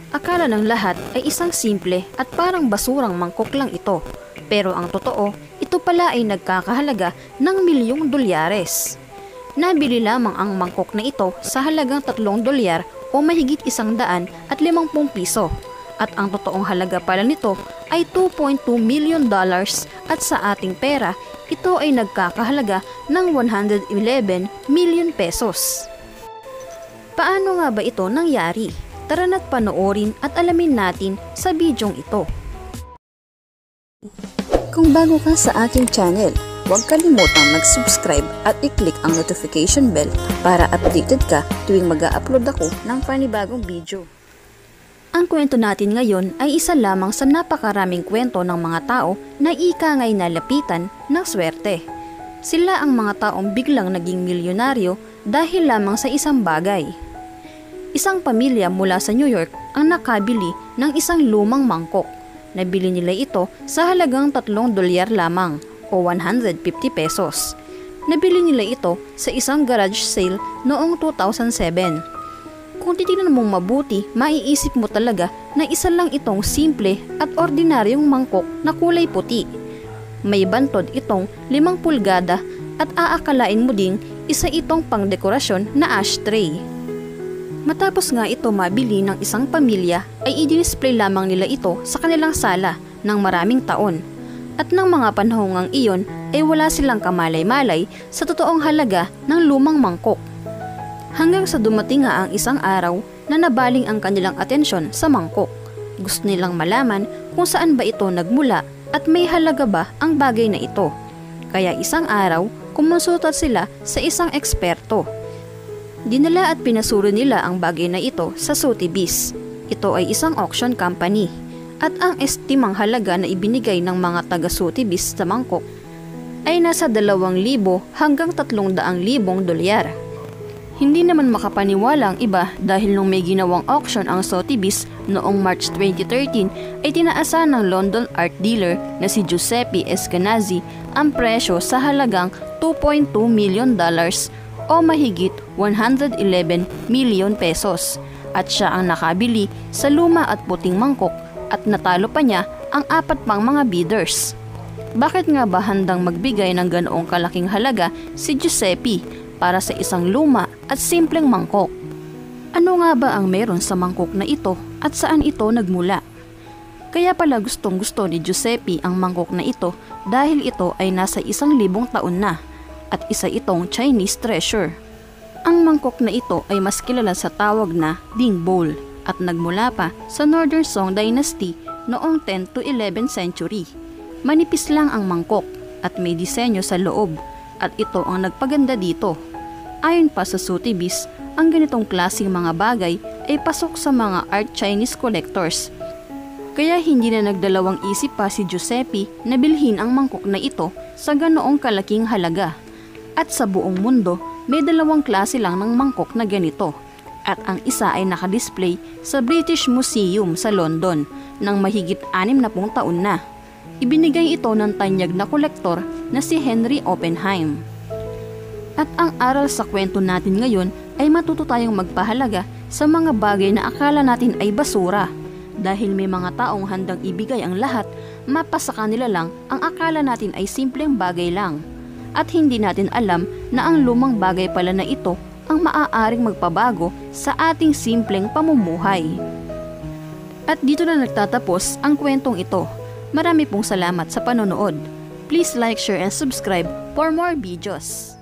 Akala ng lahat ay isang simple at parang basurang mangkok lang ito. Pero ang totoo, ito pala ay nagkakahalaga ng milyong dolyares. Nabili lamang ang mangkok na ito sa halagang $3 o mahigit $150 piso. At ang totoong halaga pala nito ay $2.2 million at sa ating pera, ito ay nagkakahalaga ng 111 million pesos. Paano nga ba ito nangyari? Tara na't panoorin at alamin natin sa bidyong ito. Kung bago ka sa aking channel, huwag kalimutang mag-subscribe at i-click ang notification bell para updated ka tuwing mag-a-upload ako ng panibagong video. Ang kwento natin ngayon ay isa lamang sa napakaraming kwento ng mga tao na ika nga'y nalapitan ng swerte. Sila ang mga taong biglang naging milyonaryo dahil lamang sa isang bagay. Isang pamilya mula sa New York ang nakabili ng isang lumang mangkok. Nabili nila ito sa halagang $3 lamang o 150 pesos. Nabili nila ito sa isang garage sale noong 2007. Kung titignan mong mabuti, maiisip mo talaga na isa lang itong simple at ordinaryong mangkok na kulay puti. May bantod itong 5 pulgada at aakalain mo ding isa itong pangdekorasyon na ashtray. Matapos nga ito mabili ng isang pamilya ay i-display lamang nila ito sa kanilang sala ng maraming taon. At ng mga panahongang iyon ay wala silang kamalay-malay sa totoong halaga ng lumang mangkok. Hanggang sa dumating nga ang isang araw na nabaling ang kanilang atensyon sa mangkok. Gusto nilang malaman kung saan ba ito nagmula at may halaga ba ang bagay na ito. Kaya isang araw, kumonsulta sila sa isang eksperto. Dinala at pinasuri nila ang bagay na ito sa Sotheby's. Ito ay isang auction company at ang estimang halaga na ibinigay ng mga taga Sotheby's sa mangkok ay nasa 2,000 hanggang 300,000 dolyar. Hindi naman makapaniwala ang iba dahil nung may ginawang auction ang Sotheby's noong March 2013 ay tinaasan ng London art dealer na si Giuseppe Eskenazi ang presyo sa halagang $2.2 million o mahigit 111 million pesos at siya ang nakabili sa luma at puting mangkok at natalo pa niya ang 4 pang mga bidders. Bakit nga ba handang magbigay ng ganoong kalaking halaga si Giuseppe para sa isang luma at simpleng mangkok? Ano nga ba ang meron sa mangkok na ito at saan ito nagmula? Kaya pala gustong-gusto ni Giuseppe ang mangkok na ito dahil ito ay nasa 1,000 taon na at isa itong Chinese treasure. Ang mangkok na ito ay mas kilala sa tawag na Ding Bowl at nagmula pa sa Northern Song Dynasty noong 10 to 11th century. Manipis lang ang mangkok at may disenyo sa loob at ito ang nagpaganda dito. Ayon pa sa Sotheby's, ang ganitong klaseng mga bagay ay pasok sa mga art Chinese collectors. Kaya hindi na nagdalawang isip pa si Giuseppe na bilhin ang mangkok na ito sa ganoong kalaking halaga. At sa buong mundo, may 2 klase lang ng mangkok na ganito. At ang isa ay nakadisplay sa British Museum sa London ng mahigit 60 taon na. Ibinigay ito ng tanyag na kolektor na si Henry Oppenheim. At ang aral sa kwento natin ngayon ay matuto tayong magpahalaga sa mga bagay na akala natin ay basura. Dahil may mga taong handang ibigay ang lahat, mapasa kanila lang ang akala natin ay simpleng bagay lang. At hindi natin alam na ang lumang bagay pala na ito ang maaaring magpabago sa ating simpleng pamumuhay. At dito na nagtatapos ang kwentong ito. Marami pong salamat sa panonood. Please like, share, and subscribe for more videos.